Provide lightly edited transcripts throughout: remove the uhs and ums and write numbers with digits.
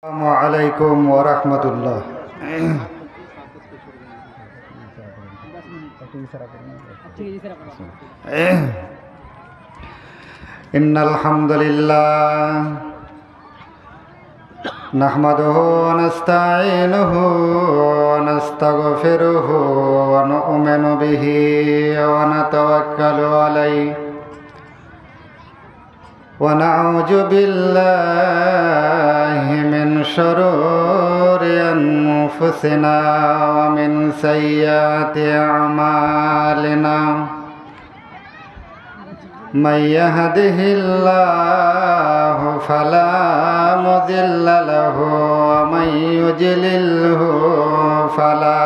আসসালামু আলাইকুম ওয়া রাহমাতুল্লাহ। ইন্নাল হামদুলিল্লাহ নাহমাদুহু ওয়া নাস্তাঈনুহু ওয়া নাস্তাগফিরুহু ওয়া নু'মিনু বিহি ওয়া নাতাওয়াক্কালু আলাইহি ওয়া নাউযু বিল্লাহি মিন শুরুরি আনফুসিনা ওয়া মিন সাইয়্যাতি আমালিনা মান ইয়াহদিহিল্লাহু ফালা মুদিল্লা লাহু ওয়া মান ইউদ্লিলহু ফালা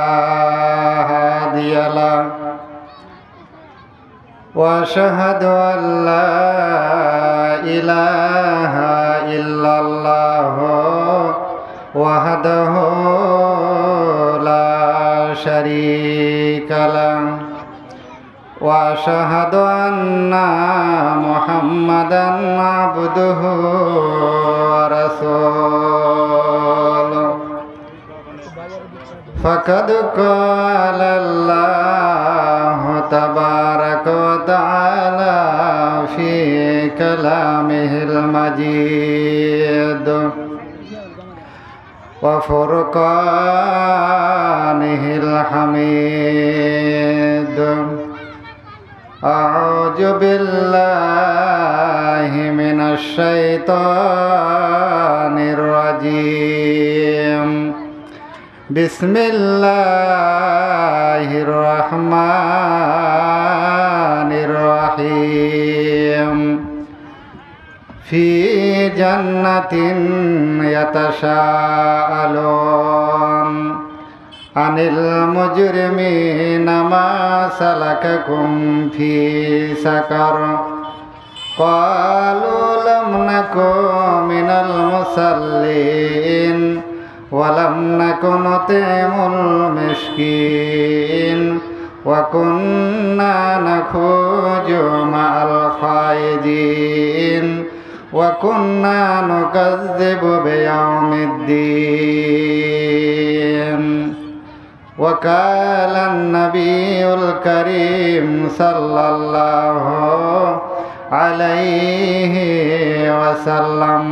হাদিয়া লাহু ওয়া আশহাদু আল লা ইলাহা ইল্লাল্লাহু ওয়াহদাহু লা শারীকা লাহু ওয়া আশহাদু আন্না মুহাম্মাদান আবদুহু ওয়া রাসূলুহু ফাকাদ ক্বালা আল্লাহু তাবারাকা ওয়া তাআলা ফি কালামিহিল মাজিদ ওয়া ফুরকানিহিল হামিদ। আউযু বিল্লাহি মিনাশ শাইতানির রাজীম। বিসমিল্লাহির রহমানির রহিম। ফি জান্নাতিন ইয়াতাসাআলুন আনিল মুজরিমিনা মা সালাকাকুম ফি সাকার ক্বালু লাম নাকু মিনাল মুসাল্লিন ওয়া লাম নাকু নুত'imul মিসকিন ওয়া কুন্না নাখুযু মা'আল খায়িদিন ওয়া কুন্না নুকাযযিবু বিয়াউমিদ্দিন। ওয়া কালান নাবিয়ুল কারীম সাল্লাল্লাহু আলাইহি ওয়াসাল্লাম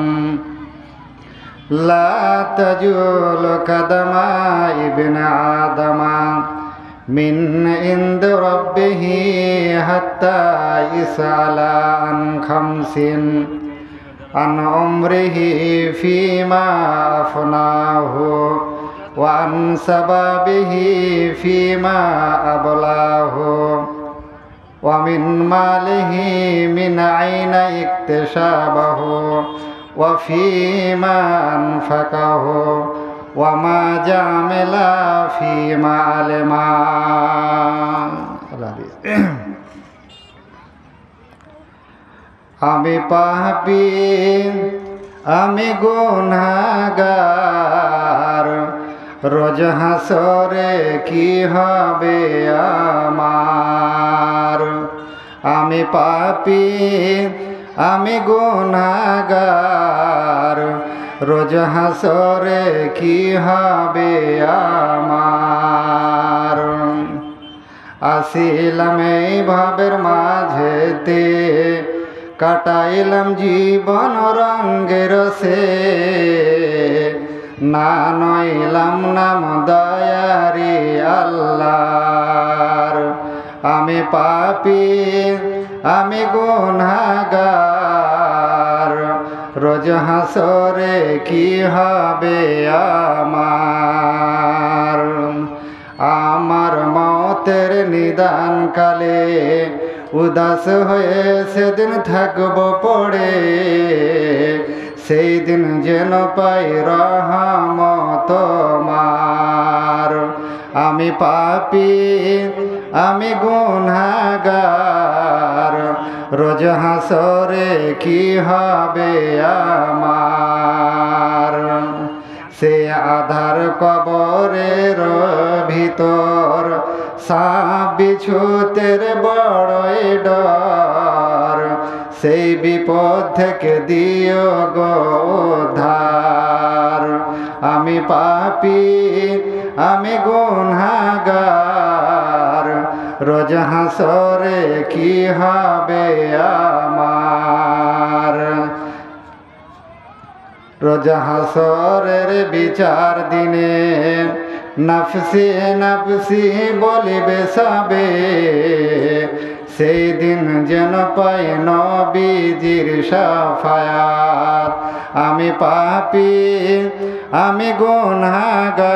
লা তাজুলু কাদামা ইবনে আদামা মিন ইনদি রাব্বিহি হাত্তা ইসআলা আন খামসিন আন উমরিহি ফীমা আফনাহু ওয়া আন সাবাবিহি ফীমা আবলাহু ওয়া মিন মালিহি মিন আইনা ইকতিসাবাহু ওয়া ফীমা আনফাকাহু ওয়া মা জামিলা ফীমা আলিমা। আমি পাপী, আমি গুনাহগার, রোজ হাসরে কি হবে আমার। আমি পাপী, আমি গুনাহগার, রোজ হাসরে কি হবে আমার। আসিলাম এই ভাবের মাঝেতে, কাটাইলাম জীবন রঙ্গের সে, না নইলাম নাম দয়ারি আল্লাহর। আমি পাপী, আমি গুনাহগার, রোজ হাসরে কি হবে আমার। আমার মৌতের নিদান কালে উদাস হয়ে সেদিন থাকব পড়ে, সেই দিন যেন পাই রহমত তোমার। আমি পাপী, আমি গুনাহগার, রোজ হাসরে কি হবে আমার। সে আধার কবরের ভিতর সাপ বিছুতের বড়ই ডর, সেই বিপদ থেকে দিও গো উদ্ধার। আমি পাপী আমি গুনাহগার রোজ হাসরে কি হবে আমার রোজ হাসরের বিচার দিনে নফসি নফসি বলিবে সবে সেই দিন যেন পাই নবীজির শাফায়াত আমি পাপী আমি গুনাহগার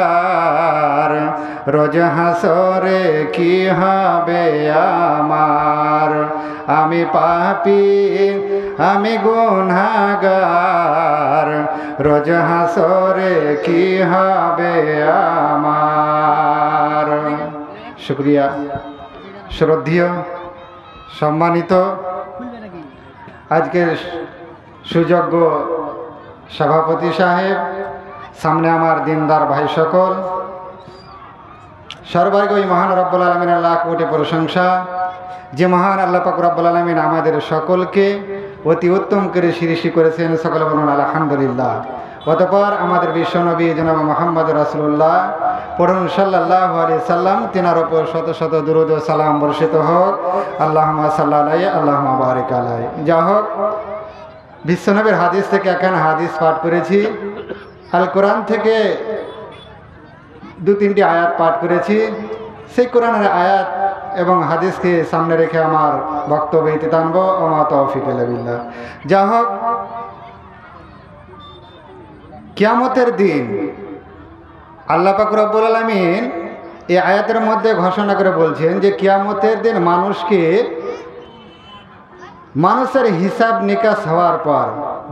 রোজ হাসরে কি হবে আমার আমি পাপী আমি গুনাহগার রোজ হাসরে কি হবে আমার। শুকরিয়া। শ্রদ্ধেয় সম্মানিত আজকের সুযোগ্য সভাপতি সাহেব, সামনে আমার দিনদার ভাই সকল, সর্বাগ্রে ওই মহান রব্বুল আলামিনের লাখ কোটি প্রশংসা যে মহান আল্লাহ পাক রব্বুল আলামিন আমাদের সকলকে অতি উত্তম করে সৃষ্টি করেছেন। সকলে বলুন আলহামদুলিল্লাহ। অতঃপর আমাদের বিশ্বনবী জনাব মুহাম্মদ রাসূলুল্লাহ পড়ুন সাল্লাল্লাহু আলাইহি সাল্লাম, তিনার উপর শত শত দুরূদ ও সালাম বর্ষিত হোক। আল্লাহুম্মা সাল্লি আলাইহি আল্লাহুম্মা বারিক আলাইহি। যা হোক, বিশ্বনবীর হাদিস থেকে একখানা হাদিস পাঠ করেছি, আল কোরআন থেকে দু তিনটি আয়াত পাঠ করেছি। সেই কোরআনের আয়াত এবং হাদিসকে সামনে রেখে আমার বক্তব্য ইতি টানব। ওমা তৌফিক ইল্লা বিল্লাহ। যা হোক, কিয়ামতের দিন আল্লাহ পাক রব্বুল আলামিন এই আয়াতের মধ্যে ঘোষণা করে বলছেন যে কিয়ামতের দিন মানুষের হিসাব নিকাশ হওয়ার পর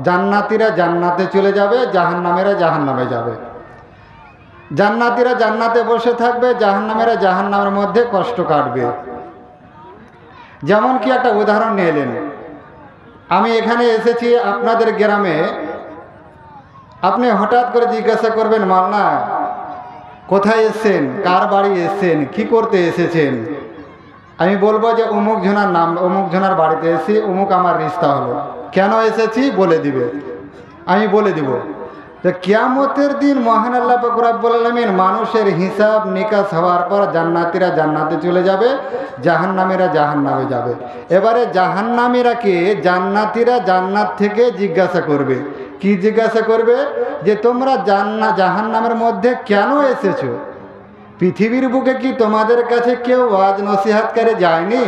জান্নাতীরা জান্নাতে চলে যাবে, জাহান্নামীরা জাহান্নামে যাবে। জান্নাতীরা জান্নাতে বসে থাকবে, জাহান্নামীরা জাহান্নামের মধ্যে কষ্ট কাটবে। যেমন কি একটা উদাহরণ নিয়ে এলেন, আমি এখানে এসেছি আপনাদের গ্রামে, আপনি হঠাৎ করে জিজ্ঞাসা করবেন, মাওলানা কোথায় এসেছেন, কার বাড়ি এসেছেন, কি করতে এসেছেন? আমি বলবো যে অমুক জনার নাম, অমুক জনার বাড়িতে এসেছি, অমুক আমার রিশতা হলো। কেন এসেছি বলে দিবে, আমি বলে দিব। তো কিয়ামতের দিন মহান আল্লাহ পাক রব্বুল আলামিন মানুষের হিসাব নিকাশ হওয়ার পর জান্নাতীরা জান্নাতে চলে যাবে, জাহান্নামীরা জাহান্নামে যাবে। এবারে জাহান্নামীরাকে জান্নাতীরা জান্নাত থেকে জিজ্ঞাসা করবে। কি জিজ্ঞাসা করবে? যে তোমরা জাহান্নামের মধ্যে কেন এসেছো? পৃথিবীর বুকে কি তোমাদের কাছে কেউ ওয়াজ নসিহতকারী যায়নি?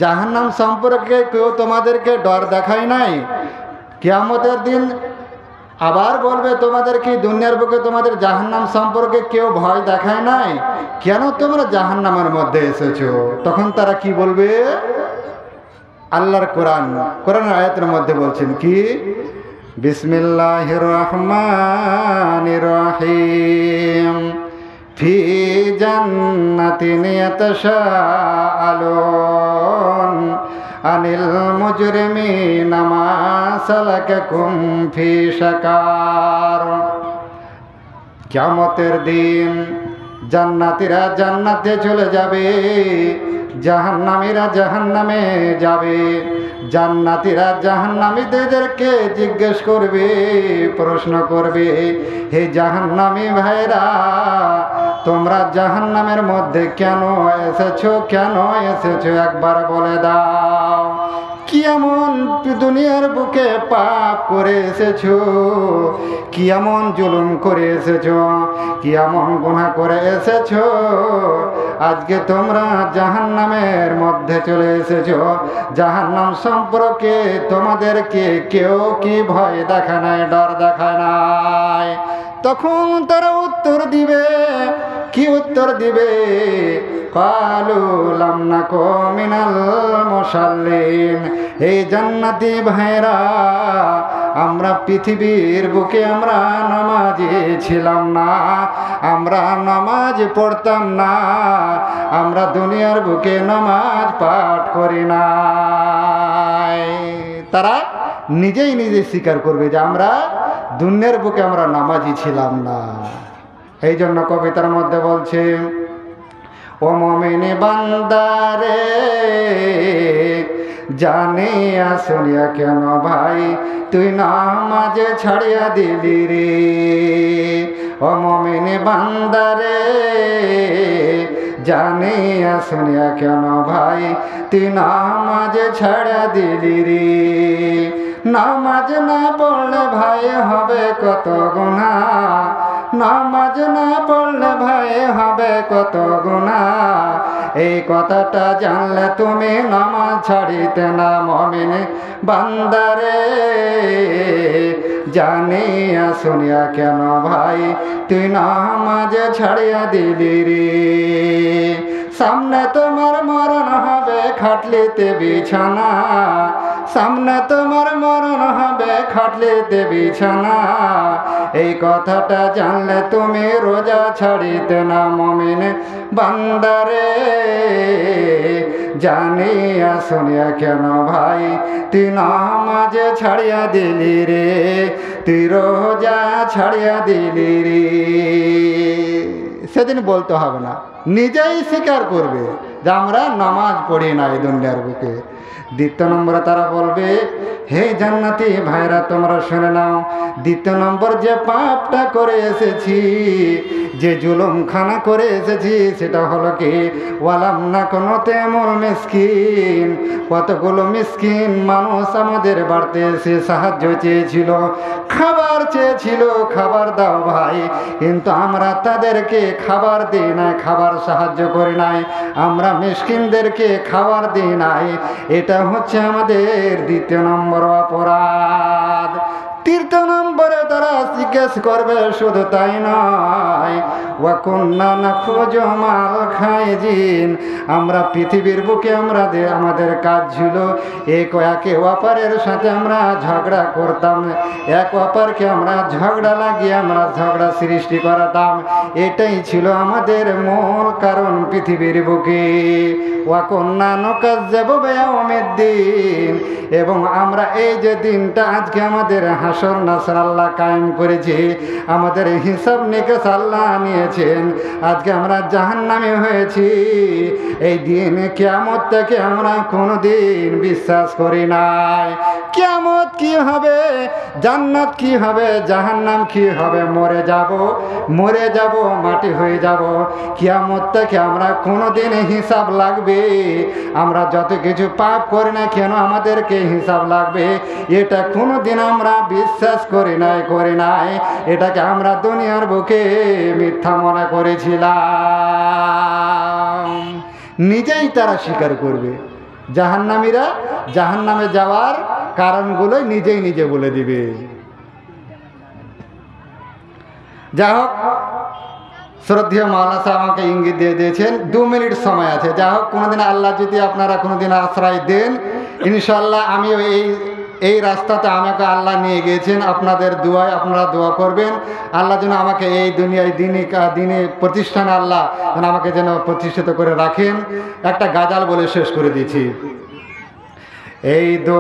জাহান্নাম সম্পর্কে কেউ তোমাদেরকে ডর দেখায় নাই? কিয়ামতের দিন আবার বলবে, তোমাদের কি দুনিয়ার বুকে তোমাদের জাহান্নাম সম্পর্কে কেউ ভয় দেখায় নাই? কেন তোমরা জাহান্নামের মধ্যে এসেছো? তখন তারা কি বলবে? আল্লাহর কোরআনের আয়াতের মধ্যে বলছেন কি, বিসমিল্লাহির রহমানির রহিম ফি জান্নাতিন ইয়াতাশাআলুন আনিল মুজরিমিনা মা সালাকাকুম ফি সাকার। কিয়ামতের দিন জান্নাতীরা জান্নাতে চলে যাবে, জাহান্নামীরা জাহান্নামে যাবে। জান্নাতীরা জাহান্নামীদেরকে জিজ্ঞেস করবে, প্রশ্ন করবে, হে জাহান্নামী ভাইরা, তোমরা জাহান্নামের মধ্যে কেন এসেছো? কেন এসেছো একবার বলে দাও। কি এমন দুনিয়ার বুকে পাপ করে এসেছো? কি এমন জুলুম করে এসেছো? কি এমন গুনাহ করে এসেছো আজকে তোমরা জাহান্নামের মধ্যে চলে এসেছো? জাহান্নাম সম্পর্কে তোমাদেরকে কেউ কি ভয় দেখা নাই, ডর দেখা নাই? তখন তারা উত্তর দিবে, কি উত্তর দিবে? কালু লাম নাকু মিনাল মুসাল্লিন। এই জান্নাতি ভাইরা, আমরা পৃথিবীর বুকে আমরা নামাজি ছিলাম না, আমরা নামাজ পড়তাম না, আমরা দুনিয়ার বুকে নামাজ পাঠ করি না। তারা নিজেই নিজে স্বীকার করবে যে আমরা দুনিয়ার বুকে আমরা নামাজি ছিলাম না। এই জন্য কবিতার মধ্যে বলছে, ও মুমিনে বান্দারে জানিয়া শুনিয়া কেন ভাই তুই নামাজ ছাড়িয়া দিলি রে? ও মুমিন বান্দারে জানিয়া শুনিয়া কেন ভাই তুই নামাজ ছাড়া দিলি রে। নামাজ না পড়লে ভাই হবে কত গুনাহ, নামাজ না পড়লে ভাই হবে কত গুনাহ। এই কথাটা জানলে তুমি নামাজ ছাড়িতে না মুমিন বান্দারে জানিয়া শুনিয়া কেন ভাই তুই নামাজ ছাড়িয়া দিলি রে। সামনে তোমার মরণ হবে খাটলিতে বিছানা, সামনে তোমার মরণ হবে খাটলিতে বিছানা। এই কথাটা জানলে তুমি রোজা ছাড়িতে না মুমিন বান্দারে জানিয়া শুনিয়া কেন ভাই তুই নামাজ ছাড়িয়া দিলি রে, তুই রোজা ছাড়িয়া দিলি রে। সেদিন বলতে হবে না, নিজেই স্বীকার করবে যে আমরা নামাজ পড়ি না এই দুনিয়ার বুকে। দ্বিতীয় নম্বরে তারা বলবে, হে জান্নাতি ভাইরা তোমরা শুনে নাও, দ্বিতীয় নম্বর যে পাপটা করে এসেছি, যে জুলুমখানা করে এসেছি সেটা হলো কি, ওয়ালাম না কোনো তেমন মিসকিন। কতগুলো মিসকিন মানুষ আমাদের বাড়িতে এসে সাহায্য চেয়েছিল, খাবার চেয়েছিল, খাবার দাও ভাই, কিন্তু আমরা তাদেরকে খাবার দিই নাই, খাবার সাহায্য করি নাই, আমরা মিসকিনদেরকে খাবার দিই নাই। এটা হচ্ছে আমাদের দ্বিতীয় নম্বর অপরাধ। তৃতীয় নম্বরে তারা জিজ্ঞেস করবে, শুধু তাই নয়, ওয়াকুন্না নাখুজু মাল খাইজিন, আমরা পৃথিবীর বুকে আমাদের কাজ ছিল একে অপরের সাথে আমরা ঝগড়া করতাম, এক অপরকে আমরা ঝগড়া লাগিয়ে আমরা ঝগড়া সৃষ্টি করাতাম। এটাই ছিল আমাদের মূল কারণ পৃথিবীর বুকে। ওয়াকুন্না নুকাজ্জিবু বিয়াউমিদ্দিন, এবং আমরা এই যে দিনটা আজকে আমাদের হাসর নাসর আল্লাহ কায়েম করেছে, আমাদের হিসাব নিকাশ আল্লাহ নিয়েছেন, আজকে আমরা জাহান্নামী হয়েছি। এই দিন কিয়ামত থেকে আমরা কোনোদিন বিশ্বাস করি নাই। কিয়ামত কি হবে, জান্নাত কি হবে, জাহান্নাম কি হবে, মরে যাব, মাটি হয়ে যাব। কিয়ামত থেকে আমরা কোনোদিন হিসাব লাগবে, আমরা যত কিছু পাপ করি না কেন আমাদেরকে হিসাব লাগবে, এটা কোনোদিন আমরা বিশ্বাস করি নাই। এটাকে আমরা দুনিয়ার বুকে মিথ্যা মনে করেছিলাম। নিজেই তারা স্বীকার করবে, জাহান্নামীরা জাহান্নামে যাওয়ার কারণগুলো নিজে বলে দিবে। যাই হোক, শ্রদ্ধেয় মাওলানা সাহেব আমাকে ইঙ্গিত দিয়ে দিয়েছেন 2 মিনিট সময় আছে। যাই হোক, কোনোদিন আল্লাহ যদি আপনারা কোনোদিন আশ্রয় দেন, ইনশাল্লাহ আমিও এই রাস্তাতে আমাকে আল্লাহ নিয়ে গিয়েছেন। আপনাদের দোয়ায় আপনারা দোয়া করবেন, আল্লাহ যেন আমাকে এই দুনিয়ায় দিনে প্রতিষ্ঠানে আল্লাহ যেন আমাকে যেন প্রতিষ্ঠিত করে রাখেন। একটা গাজাল বলে শেষ করে দিয়েছি। এই